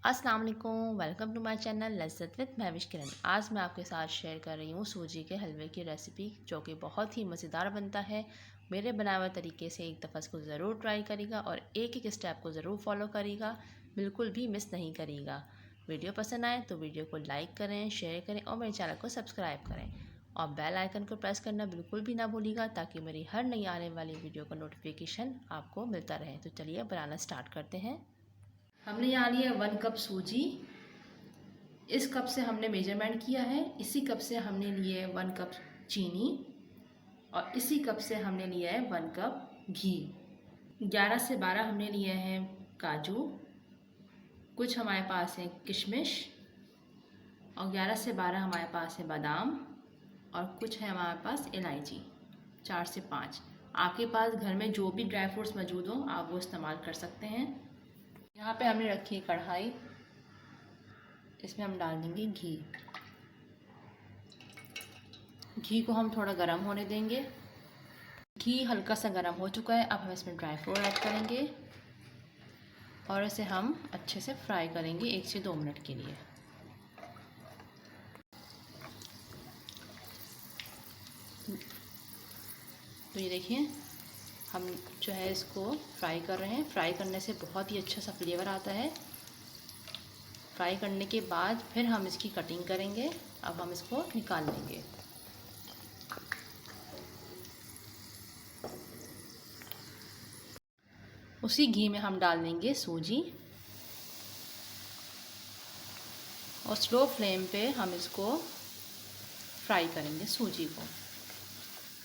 अस्सलाम वालेकुम, welcome to my channel Lazzat with Mahwish Kiran. आज मैं आपके साथ शेयर कर रही हूँ सूजी के हलवे की रेसिपी, जो कि बहुत ही मज़ेदार बनता है। मेरे बनाए हुए तरीके से एक दफ़ा इसको ज़रूर ट्राई करिएगा और एक एक स्टेप को ज़रूर फॉलो करिएगा, बिल्कुल भी मिस नहीं करिएगा। वीडियो पसंद आए तो वीडियो को लाइक करें, शेयर करें और मेरे चैनल को सब्सक्राइब करें और बेल आइकन को प्रेस करना बिल्कुल भी ना भूलिएगा, ताकि मेरी हर नई आने वाली वीडियो का नोटिफिकेशन आपको मिलता रहे। तो चलिए बनाना स्टार्ट करते हैं। हमने यहाँ लिया 1 कप सूजी। इस कप से हमने मेजरमेंट किया है। इसी कप से हमने लिए 1 कप चीनी और इसी कप से हमने लिया है 1 कप घी। 11 से 12 हमने लिए हैं काजू, कुछ हमारे पास है किशमिश और 11 से 12 हमारे पास है बादाम और कुछ है हमारे पास इलायची, 4 से 5। आपके पास घर में जो भी ड्राई फ्रूट्स मौजूद हो आप वो इस्तेमाल कर सकते हैं। यहाँ पे हमने रखी है कढ़ाई, इसमें हम डाल देंगे घी। घी को हम थोड़ा गर्म होने देंगे। घी हल्का सा गर्म हो चुका है। अब हम इसमें ड्राई फ्रूट ऐड करेंगे और इसे हम अच्छे से फ्राई करेंगे 1 से 2 मिनट के लिए। तो ये देखिए, हम जो है इसको फ्राई कर रहे हैं। फ्राई करने से बहुत ही अच्छा सा फ्लेवर आता है। फ्राई करने के बाद फिर हम इसकी कटिंग करेंगे। अब हम इसको निकाल लेंगे। उसी घी में हम डाल देंगे सूजी और स्लो फ्लेम पे हम इसको फ्राई करेंगे सूजी को।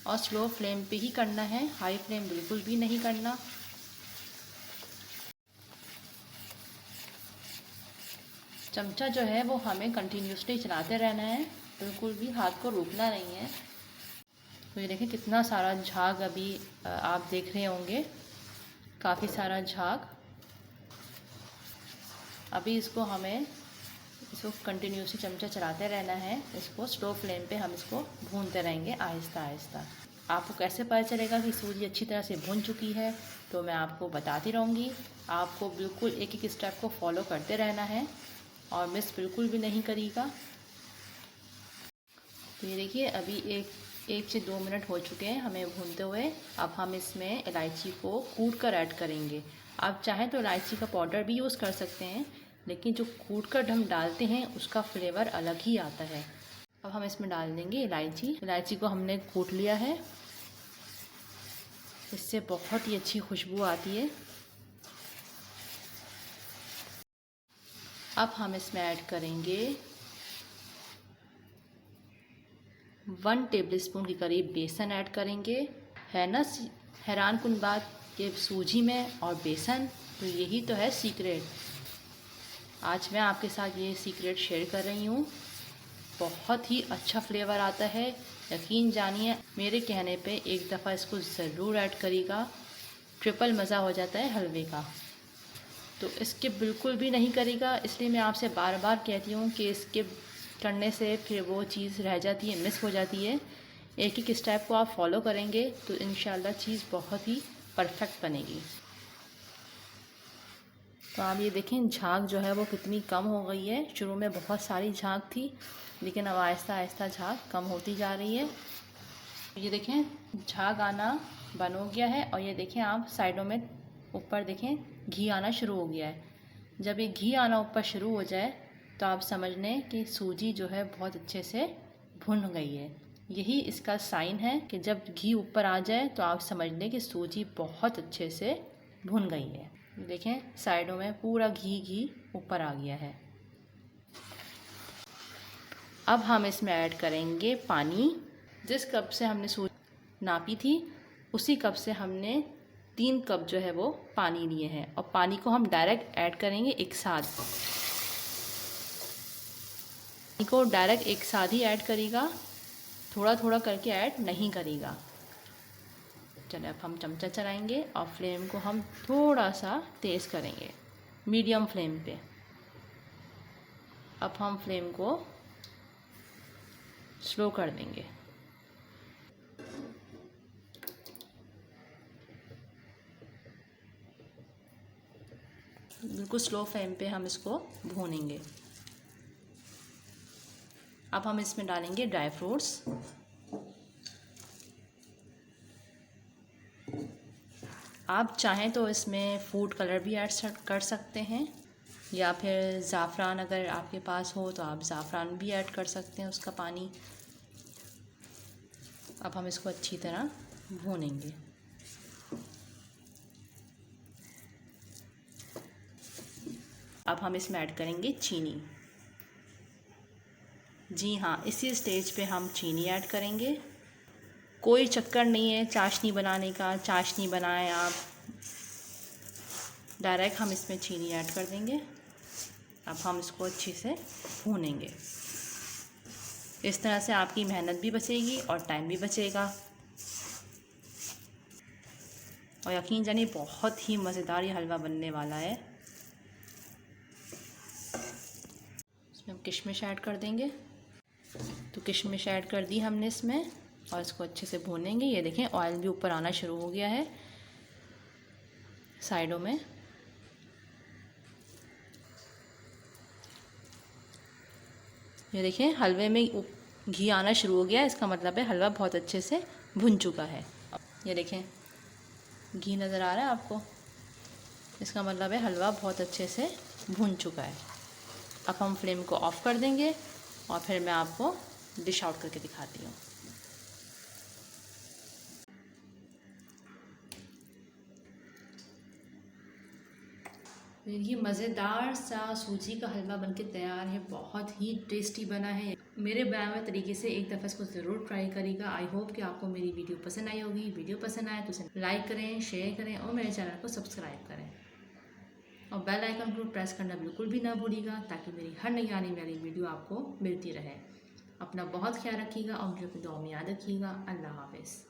और स्लो फ्लेम पे ही करना है, हाई फ्लेम बिल्कुल भी नहीं करना। चमचा जो है वो हमें कंटिन्यूसली चलाते रहना है, बिल्कुल भी हाथ को रोकना नहीं है। तो ये देखिए कितना सारा झाग अभी आप देख रहे होंगे, काफ़ी सारा झाग। अभी इसको कंटिन्यूसली चमचा चलाते रहना है। इसको स्लो फ्लेम पे हम इसको भूनते रहेंगे आहिस्ता आहिस्ता। आपको कैसे पता चलेगा कि सूजी अच्छी तरह से भुन चुकी है, तो मैं आपको बताती रहूँगी। आपको बिल्कुल एक एक स्टेप को फॉलो करते रहना है और मिस बिल्कुल भी नहीं करिएगा। तो ये देखिए अभी एक से 2 मिनट हो चुके हैं हमें भूनते हुए। अब हम इसमें इलायची को कूट कर ऐड करेंगे। आप चाहें तो इलायची का पाउडर भी यूज़ कर सकते हैं, लेकिन जो कूट कर हम डालते हैं उसका फ्लेवर अलग ही आता है। अब हम इसमें डाल देंगे इलायची को हमने कूट लिया है, इससे बहुत ही अच्छी खुशबू आती है। अब हम इसमें ऐड करेंगे 1 टेबलस्पून के करीब बेसन ऐड करेंगे। है ना हैरान कुन बात कि सूजी में और बेसन, तो यही तो है सीक्रेट। आज मैं आपके साथ ये सीक्रेट शेयर कर रही हूँ। बहुत ही अच्छा फ्लेवर आता है, यकीन जानिए। मेरे कहने पे एक दफ़ा इसको ज़रूर ऐड करिएगा, ट्रिपल मज़ा हो जाता है हलवे का। तो स्किप बिल्कुल भी नहीं करेगा, इसलिए मैं आपसे बार बार कहती हूँ कि स्किप करने से फिर वो चीज़ रह जाती है, मिस हो जाती है। एक एक स्टेप को आप फॉलो करेंगे तो इंशाल्लाह चीज़ बहुत ही परफेक्ट बनेगी। तो आप ये देखें झाग जो है वो कितनी कम हो गई है। शुरू में बहुत सारी झाग थी, लेकिन अब आहिस्ता आहिस्ता झाग कम होती जा रही है। ये देखें झाग आना बंद हो गया है और ये देखें आप साइडों में ऊपर देखें घी आना शुरू हो गया है। जब ये घी आना ऊपर शुरू हो जाए तो आप समझ लें कि सूजी जो है बहुत अच्छे से भुन गई है। यही इसका साइन है कि जब घी ऊपर आ जाए तो आप समझ लें कि सूजी बहुत अच्छे से भुन गई है। देखें साइडों में पूरा घी ऊपर आ गया है। अब हम इसमें ऐड करेंगे पानी। जिस कप से हमने सूजी नापी थी उसी कप से हमने 3 कप जो है वो पानी लिए हैं और पानी को हम डायरेक्ट ऐड करेंगे एक साथ। पानी को डायरेक्ट एक साथ ही ऐड करेगा, थोड़ा थोड़ा करके ऐड नहीं करेगा। चलिए अब हम चमचा चलाएंगे और फ्लेम को हम थोड़ा सा तेज़ करेंगे, मीडियम फ्लेम पे। अब हम फ्लेम को स्लो कर देंगे। बिल्कुल स्लो फ्लेम पे हम इसको भूनेंगे। अब हम इसमें डालेंगे ड्राई फ्रूट्स। आप चाहें तो इसमें फूड कलर भी ऐड कर सकते हैं, या फिर ज़ाफ़रान अगर आपके पास हो तो आप ज़ाफ़रान भी ऐड कर सकते हैं उसका पानी। अब हम इसको अच्छी तरह भूनेंगे। अब हम इसमें ऐड करेंगे चीनी। जी हाँ, इसी स्टेज पे हम चीनी ऐड करेंगे। कोई चक्कर नहीं है चाशनी बनाने का, चाशनी बनाएं आप, डायरेक्ट हम इसमें चीनी ऐड कर देंगे। अब हम इसको अच्छे से भूनेंगे। इस तरह से आपकी मेहनत भी बचेगी और टाइम भी बचेगा, और यकीन जानिए बहुत ही मज़ेदार ये हलवा बनने वाला है। इसमें हम किशमिश ऐड कर देंगे। तो किशमिश ऐड कर दी हमने इसमें, और इसको अच्छे से भूनेंगे। ये देखें ऑयल भी ऊपर आना शुरू हो गया है साइडों में। ये देखें हलवे में घी आना शुरू हो गया है, इसका मतलब है हलवा बहुत अच्छे से भुन चुका है। ये देखें घी नज़र आ रहा है आपको, इसका मतलब है हलवा बहुत अच्छे से भुन चुका है। अब हम फ्लेम को ऑफ़ कर देंगे और फिर मैं आपको डिश आउट करके दिखाती हूँ। ये मज़ेदार सा सूजी का हलवा बनके तैयार है, बहुत ही टेस्टी बना है। मेरे बनाए हुए तरीके से एक दफ़ा इसको ज़रूर ट्राई करिएगा। आई होप कि आपको मेरी वीडियो पसंद आई होगी। वीडियो पसंद आए तो उसे लाइक करें, शेयर करें और मेरे चैनल को सब्सक्राइब करें, और बेल आइकन को प्रेस करना बिल्कुल भी ना भूलिएगा, ताकि मेरी हर नई आने वाली वीडियो आपको मिलती रहे। अपना बहुत ख्याल रखिएगा और मुझे अपनी दुआ में याद रखिएगा। अल्लाह हाफ़िज़।